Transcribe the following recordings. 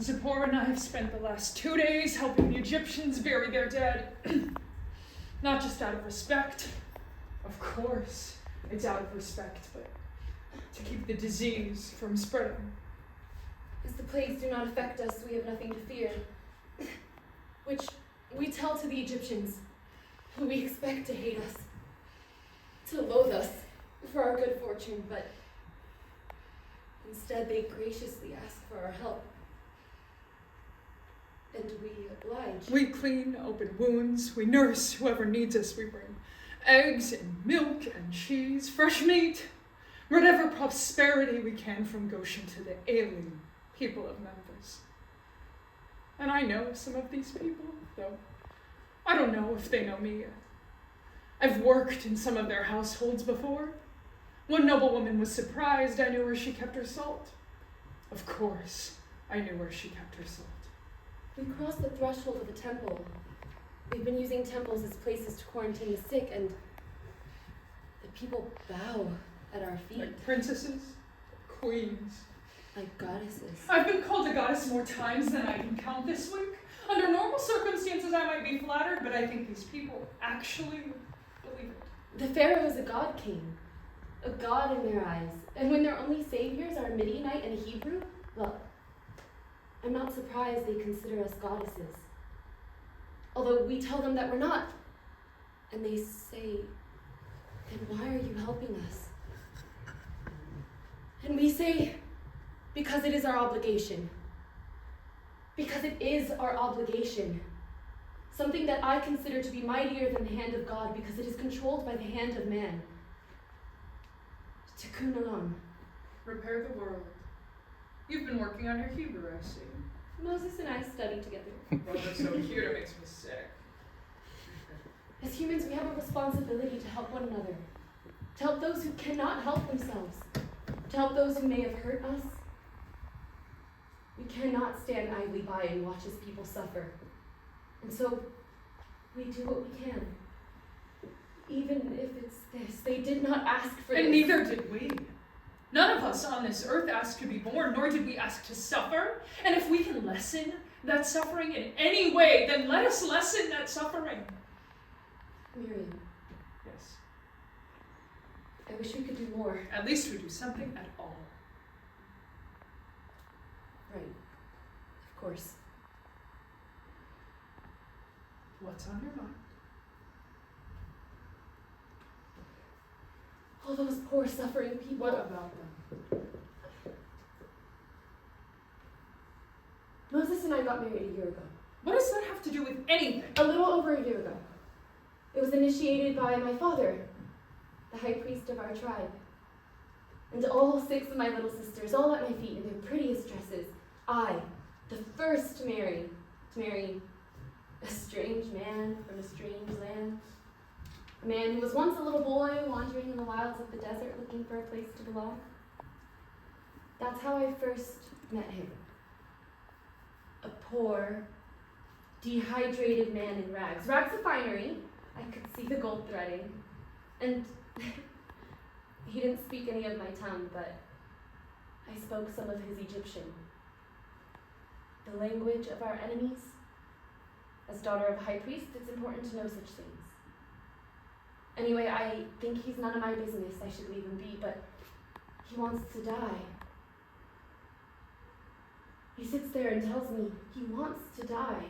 Zipporah and I have spent the last 2 days helping the Egyptians bury their dead. Not just out of respect. Of course, it's out of respect, but to keep the disease from spreading. As the plagues do not affect us, we have nothing to fear. Which we tell to the Egyptians, who we expect to hate us, to loathe us for our good fortune, but instead they graciously ask for our help. And we oblige. We clean open wounds, we nurse whoever needs us, we bring eggs and milk and cheese, fresh meat, whatever prosperity we can from Goshen to the alien people of Memphis. And I know some of these people, though I don't know if they know me yet. I've worked in some of their households before. One noblewoman was surprised I knew where she kept her salt. Of course, I knew where she kept her salt. We crossed the threshold of a temple. We've been using temples as places to quarantine the sick, and the people bow at our feet. Like princesses, queens. Like goddesses. I've been called a goddess more times than I can count this week. Under normal circumstances, I might be flattered, but I think these people actually believe it. The Pharaoh is a god king, a god in their eyes. And when their only saviors are a Midianite and a Hebrew, well, I'm not surprised they consider us goddesses. Although we tell them that we're not. And they say, then why are you helping us? And we say, because it is our obligation. Because it is our obligation. Something that I consider to be mightier than the hand of God because it is controlled by the hand of man. Tikkun olam. Repair the world. You've been working on your Hebrew, I see. Moses and I studied together. Well, that's so cute, it makes me sick. As humans, we have a responsibility to help one another. To help those who cannot help themselves. To help those who may have hurt us. We cannot stand idly by and watch as people suffer. And so, we do what we can. Even if it's this. They did not ask for this. And neither did we. None of us on this earth asked to be born, nor did we ask to suffer. And if we can lessen that suffering in any way, then let us lessen that suffering. Miriam. Yes. I wish we could do more. At least we do something at all. Right. Of course. What's on your mind? All those poor suffering people. What about them? Moses and I got married a year ago. What does that have to do with anything? A little over a year ago. It was initiated by my father, the high priest of our tribe. And all 6 of my little sisters, all at my feet in their prettiest dresses. I, the first to marry a strange man from a strange land. A man who was once a little boy wandering in the wilds of the desert looking for a place to belong. That's how I first met him. A poor, dehydrated man in rags. Rags of finery. I could see the gold threading. And he didn't speak any of my tongue, but I spoke some of his Egyptian. The language of our enemies. As daughter of a high priest, it's important to know such things. Anyway, I think he's none of my business. I should leave him be, but he wants to die. He sits there and tells me he wants to die.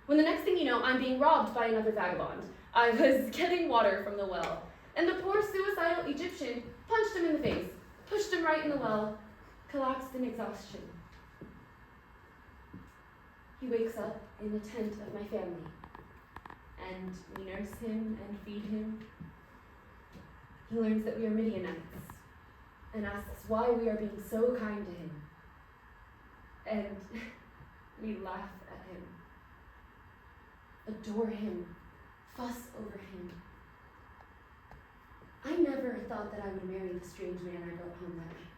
When the next thing you know, I'm being robbed by another vagabond. I was getting water from the well, and the poor suicidal Egyptian punched him in the face, pushed him right in the well, collapsed in exhaustion. He wakes up in the tent of my family, and we nurse him and feed him. He learns that we are Midianites, and asks why we are being so kind to him. And we laugh at him, adore him, fuss over him. I never thought that I would marry the strange man I brought home that night.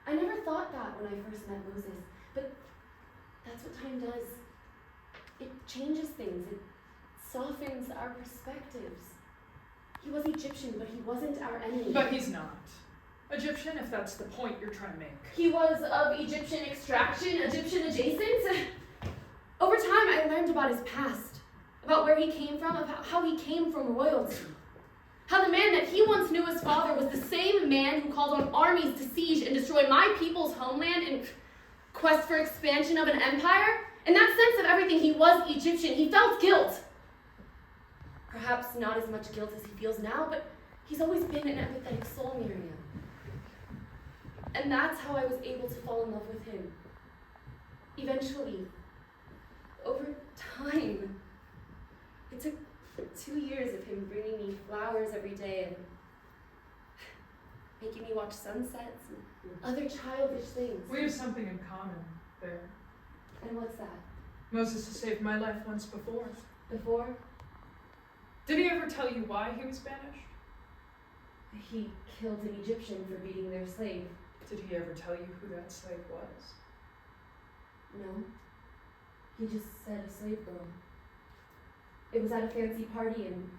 I never thought that when I first met Moses, but that's what time does. It changes things. It softens our perspectives. He was Egyptian, but he wasn't our enemy. But he's not. Egyptian, if that's the point you're trying to make. He was of Egyptian extraction, Egyptian adjacent. Over time, I learned about his past, about where he came from, about how he came from royalty. How the man that he once knew as father was the same man who called on armies to siege and destroy my people's homeland in quest for expansion of an empire. In that sense of everything, he was Egyptian. He felt guilt. Perhaps not as much guilt as he feels now, but he's always been an empathetic soul, Miriam. And that's how I was able to fall in love with him. Eventually, over time, it took 2 years of him bringing me flowers every day and making me watch sunsets and other childish things. We have something in common there. And what's that? Moses has saved my life once before. Before? Did he ever tell you why he was banished? He killed an Egyptian for beating their slave. Did he ever tell you who that slave was? No. He just said a slave girl. It was at a fancy party and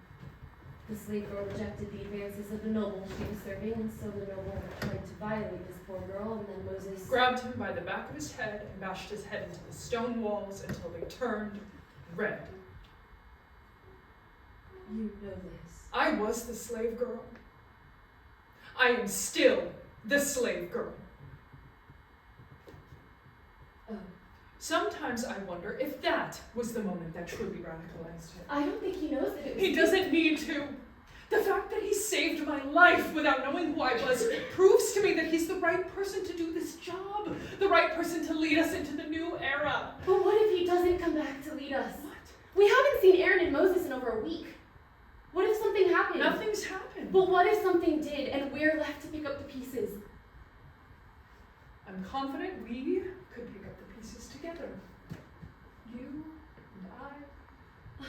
the slave girl rejected the advances of the noble she was serving, and so the noble tried to violate this poor girl, and then Moses grabbed him by the back of his head and bashed his head into the stone walls until they turned red. You know this. I was the slave girl. I am still the slave girl. Oh. Sometimes I wonder if that was the moment that truly radicalized him. I don't think he knows that it was. He doesn't need to. The fact that he saved my life without knowing who I was proves to me that he's the right person to do this job, the right person to lead us into the new era. But what if he doesn't come back to lead us? What? We haven't seen Erin and Moses in over a week. What if something happened? Nothing's happened. But what if something did and we're left to pick up the pieces? I'm confident we could pick up the pieces together. You and I.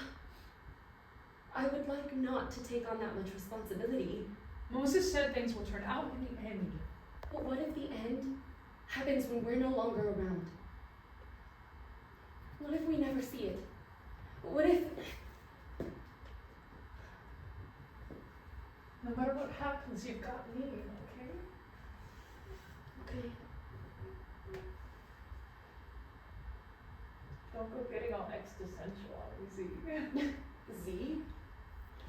I would like not to take on that much responsibility. Moses said things will turn out in the end. But what if the end happens when we're no longer around? What if we never see it? What if... No matter what happens, you've got me, okay? Okay. Don't go getting all existential on me, Z. Z?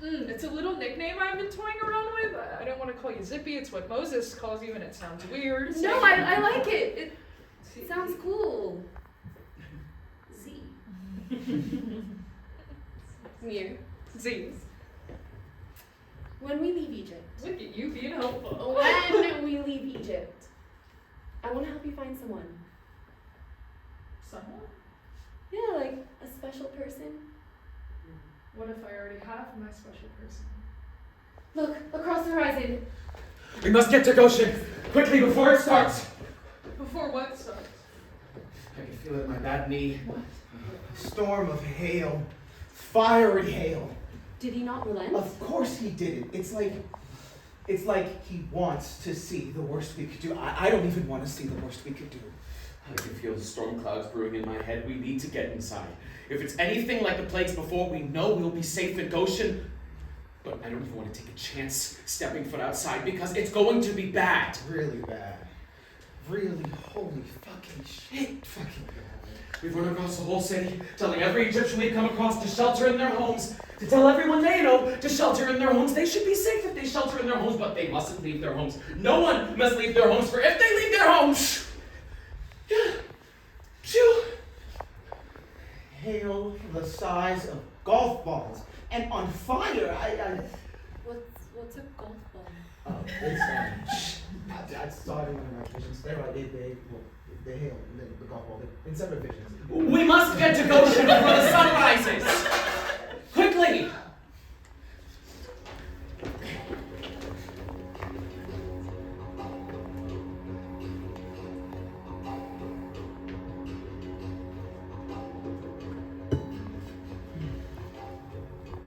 It's a little nickname I've been toying around with. I don't want to call you Zippy. It's what Moses calls you, and it sounds weird. No, I like it. It sounds cool. Z. Mir. Z. When we leave Egypt. Look at you being hopeful. When we leave Egypt, I want to help you find someone. Someone? Yeah, like a special person. What if I already have my special person? Look, across the horizon. We must get to Goshen, quickly before it starts. Before what starts? I can feel it in my bad knee. What? A storm of hail, fiery hail. Did he not relent? Of course he didn't. It's like he wants to see the worst we could do. I don't even want to see the worst we could do. I can feel the storm clouds brewing in my head. We need to get inside. If it's anything like the plagues before, we know we'll be safe in Goshen. But I don't even want to take a chance stepping foot outside because it's going to be bad. Really bad. Really holy fucking shit. Fucking bad. We've run across the whole city, telling every Egyptian we come across to shelter in their homes, to tell everyone they know to shelter in their homes. They should be safe if they shelter in their homes, but they mustn't leave their homes. No one must leave their homes, for if they leave their homes... Phew. Hail the size of golf balls and on fire. What's a golf ball? Oh, it's I saw it in one of my visions. There I did. The hail and then the golf ball in separate visions. We must get